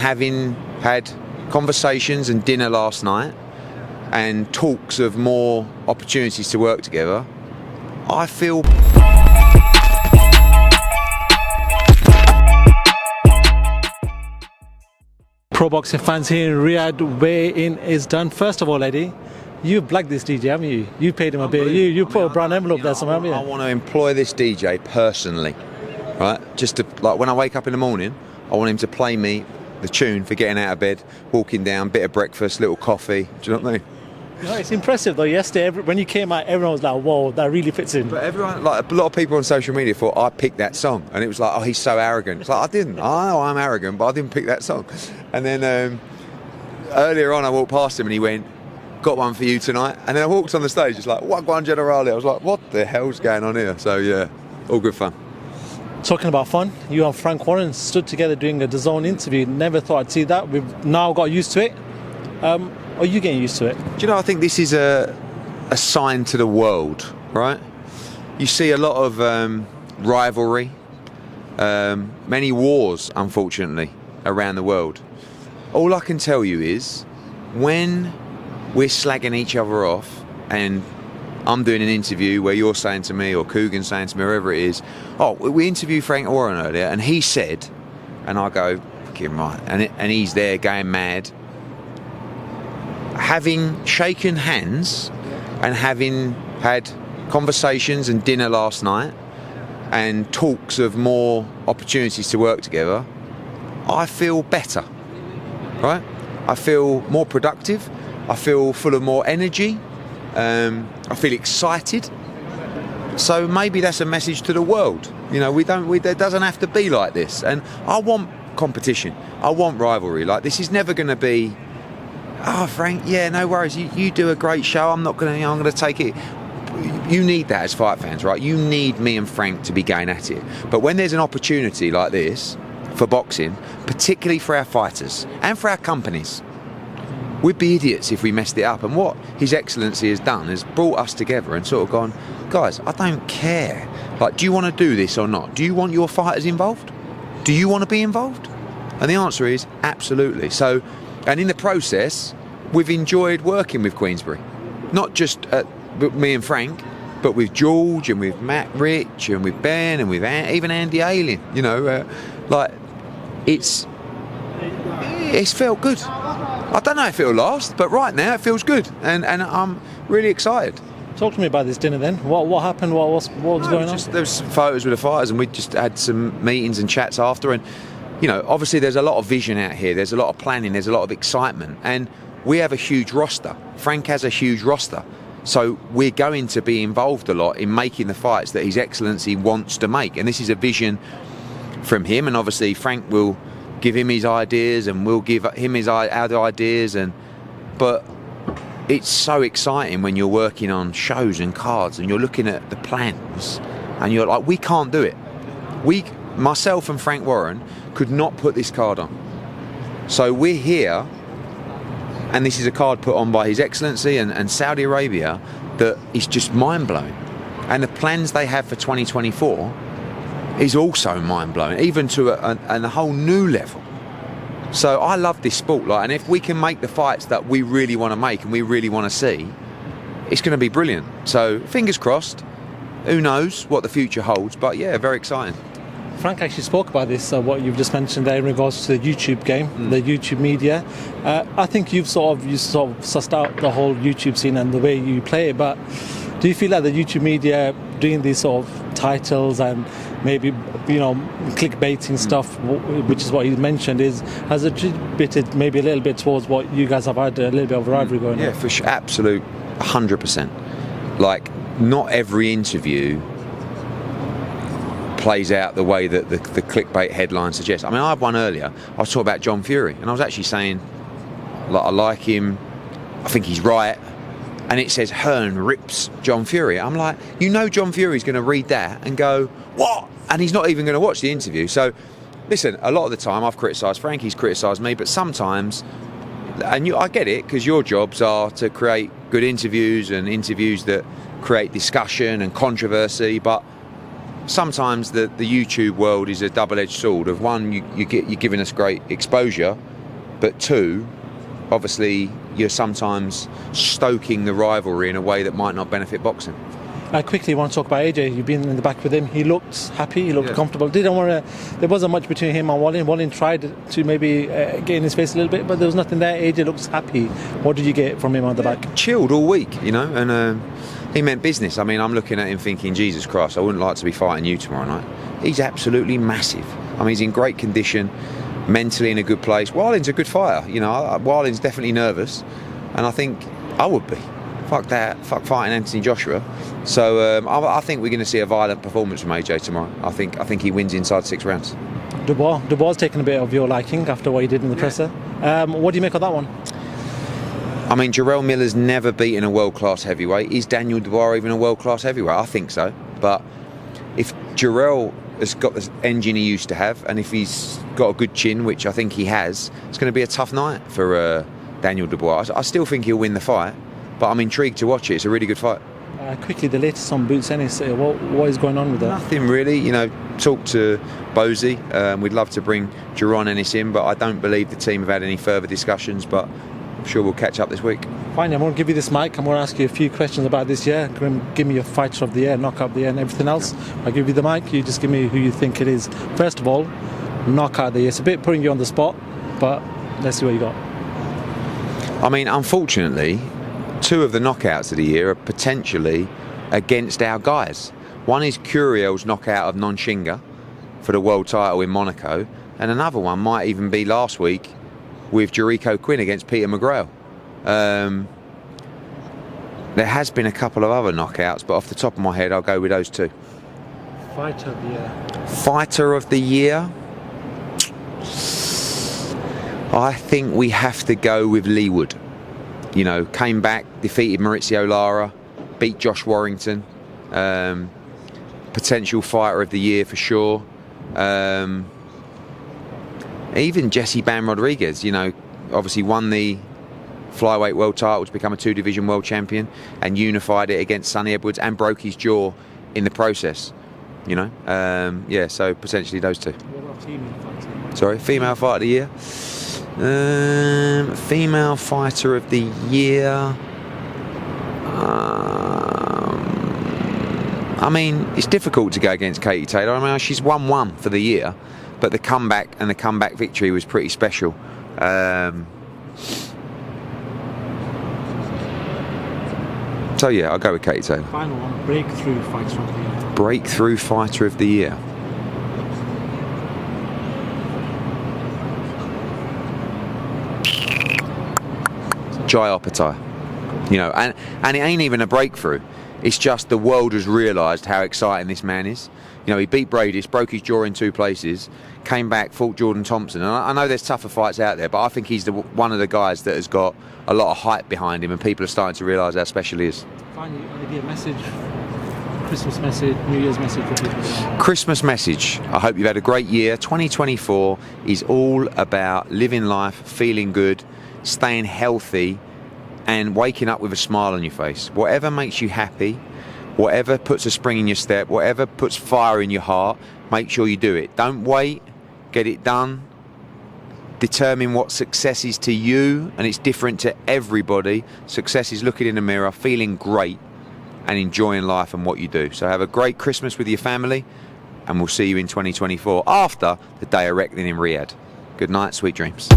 Having had conversations and dinner last night and talks of more opportunities to work together, I feel Pro boxing fans here in Riyadh, weigh-in is done. First of all, Eddie, you've blagged this DJ, haven't you? You paid him a bit. You put a brown envelope there somewhere, haven't you? I want to employ this DJ personally, right? Just to, like, when I wake up in the morning, I want him to play me the tune for getting out of bed, walking down, bit of breakfast, little coffee. Do you know what I mean? You know, it's impressive though. Yesterday, when you came out, everyone was like, "Whoa, that really fits in." But everyone, like a lot of people on social media, thought I picked that song, and it was like, "Oh, he's so arrogant." It's like I didn't. I know I'm arrogant, but I didn't pick that song. And then earlier on, I walked past him, and he went, "Got one for you tonight." And then I walked on the stage, it's like, "Wagwan Generale." I was like, "What the hell's going on here?" So yeah, all good fun. Talking about fun, you and Frank Warren stood together doing a DAZN interview. Never thought I'd see that. We've now got used to it. Are you getting used to it? Do you know, I think this is a sign to the world, right? You see a lot of rivalry, many wars, unfortunately, around the world. All I can tell you is, when we're slagging each other off and I'm doing an interview where you're saying to me, or Coogan's saying to me, whoever it is, "Oh, we interviewed Frank Warren earlier, and he said," and I go, "Fucking right," and he's there going mad. Having shaken hands and having had conversations and dinner last night and talks of more opportunities to work together, I feel better, right? I feel more productive. I feel full of more energy. I feel excited. So maybe that's a message to the world. You know, it doesn't have to be like this. And I want competition. I want rivalry. Like, this is never going to be, "Oh, Frank, yeah, no worries. You do a great show. I'm going to take it." You need that as fight fans, right? You need me and Frank to be going at it. But when there's an opportunity like this for boxing, particularly for our fighters and for our companies, we'd be idiots if we messed it up. And what His Excellency has done is brought us together and sort of gone, "Guys, I don't care. Like, do you want to do this or not? Do you want your fighters involved? Do you want to be involved?" And the answer is absolutely. So, and in the process, we've enjoyed working with Queensberry. Not just me and Frank, but with George and with Matt Rich and with Ben and with even Andy Ayling. You know, like, it's felt good. I don't know if it'll last, but right now it feels good, and I'm really excited. Talk to me about this dinner then. What happened? What was going on? There was some photos with the fighters, and we just had some meetings and chats after. And you know, obviously there's a lot of vision out here. There's a lot of planning. There's a lot of excitement, and we have a huge roster. Frank has a huge roster, so we're going to be involved a lot in making the fights that His Excellency wants to make. And this is a vision from him, and obviously Frank will give him his ideas, and we'll give him our ideas. But it's so exciting when you're working on shows and cards and you're looking at the plans and you're like, we can't do it. Myself and Frank Warren could not put this card on. So we're here, and this is a card put on by His Excellency and Saudi Arabia that is just mind-blowing. And the plans they have for 2024 is also mind-blowing, even to a whole new level. So I love this sport, like, and if we can make the fights that we really want to make and we really want to see, it's going to be brilliant. So fingers crossed. Who knows what the future holds? But yeah, very exciting. Frank actually spoke about this, what you've just mentioned there in regards to the YouTube game, the YouTube media. I think you've sort of sussed out the whole YouTube scene and the way you play it, but do you feel like the YouTube media doing these sort of titles and maybe, you know, clickbaiting stuff, which is what you mentioned, has attributed maybe a little bit towards what you guys have had a little bit of rivalry going on? Yeah, for sure, absolute 100%. Like, not every interview plays out the way that the clickbait headline suggests. I mean, I had one earlier. I was talking about John Fury, and I was actually saying, like, I like him. I think he's right. And it says Hearn rips John Fury. I'm like, you know, John Fury's going to read that and go, "What?" And he's not even going to watch the interview. So, listen, a lot of the time I've criticised Frank, he's criticised me, but sometimes, and I get it, because your jobs are to create good interviews and interviews that create discussion and controversy, but sometimes the YouTube world is a double-edged sword. Of one, you're giving us great exposure, but two, obviously you're sometimes stoking the rivalry in a way that might not benefit boxing. I quickly want to talk about AJ. You've been in the back with him. He looked happy. He looked Yeah. comfortable. There wasn't much between him and Wallin. Wallin tried to maybe get in his face a little bit, but there was nothing there. AJ looks happy. What did you get from him on the back? Chilled all week, and he meant business. I mean, I'm looking at him thinking, Jesus Christ, I wouldn't like to be fighting you tomorrow night. He's absolutely massive. I mean, he's in great condition, mentally in a good place. Wallin's a good fighter. Wallin's definitely nervous, and I think I would be. Fuck fighting Anthony Joshua. So I think we're going to see a violent performance from AJ tomorrow. I think he wins inside 6 rounds. Dubois taken a bit of your liking after what he did in the presser. What do you make of that one? I mean, Jarrell Miller's never beaten a world-class heavyweight. Is Daniel Dubois even a world-class heavyweight? I think so. But if Jarrell has got the engine he used to have, and if he's got a good chin, which I think he has, it's going to be a tough night for Daniel Dubois. I still think he'll win the fight, but I'm intrigued to watch it. It's a really good fight. Quickly, the latest on Boots Ennis. What is going on with that? Nothing really. Talk to Bosey. We'd love to bring Jaron Ennis in, but I don't believe the team have had any further discussions, but I'm sure we'll catch up this week. Fine, I'm going to give you this mic. I'm going to ask you a few questions about this year. Give me your fighter of the year, knockout of the year, and everything else. I'll give you the mic. You just give me who you think it is. First of all, knockout of the year. It's a bit putting you on the spot, but let's see what you got. I mean, unfortunately, 2 of the knockouts of the year are potentially against our guys. One is Curiel's knockout of Nonshinga for the world title in Monaco, and another one might even be last week with Jericho Quinn against Peter McGrail. There has been a couple of other knockouts, but off the top of my head, I'll go with those 2. Fighter of the year. Fighter of the year? I think we have to go with Lee Wood. Came back, defeated Maurizio Lara, beat Josh Warrington. Potential fighter of the year for sure. Even Jesse Bam Rodriguez, obviously won the flyweight world title to become a 2-division world champion and unified it against Sonny Edwards and broke his jaw in the process. So potentially those 2. What about female fighter? Sorry, female fighter of the year. Female fighter of the year. I mean, it's difficult to go against Katie Taylor. I mean, she's 1-1 for the year, but the comeback victory was pretty special. So yeah, I'll go with Katie Taylor. Final one, breakthrough fighter of the year. Breakthrough fighter of the year. Jai Opetaia. And it ain't even a breakthrough. It's just the world has realised how exciting this man is. He beat Bradis, broke his jaw in 2 places, came back, fought Jordan Thompson. And I know there's tougher fights out there, but I think he's one of the guys that has got a lot of hype behind him, and people are starting to realise how special he is. Finally, maybe a message, Christmas message, New Year's message for people. Christmas message. I hope you've had a great year. 2024 is all about living life, feeling good, staying healthy, and waking up with a smile on your face. Whatever makes you happy, whatever puts a spring in your step, whatever puts fire in your heart, make sure you do it. Don't wait, get it done. Determine what success is to you, and it's different to everybody. Success is looking in the mirror, feeling great, and enjoying life and what you do. So have a great Christmas with your family, and we'll see you in 2024 after the day of reckoning in Riyadh. Good night, sweet dreams.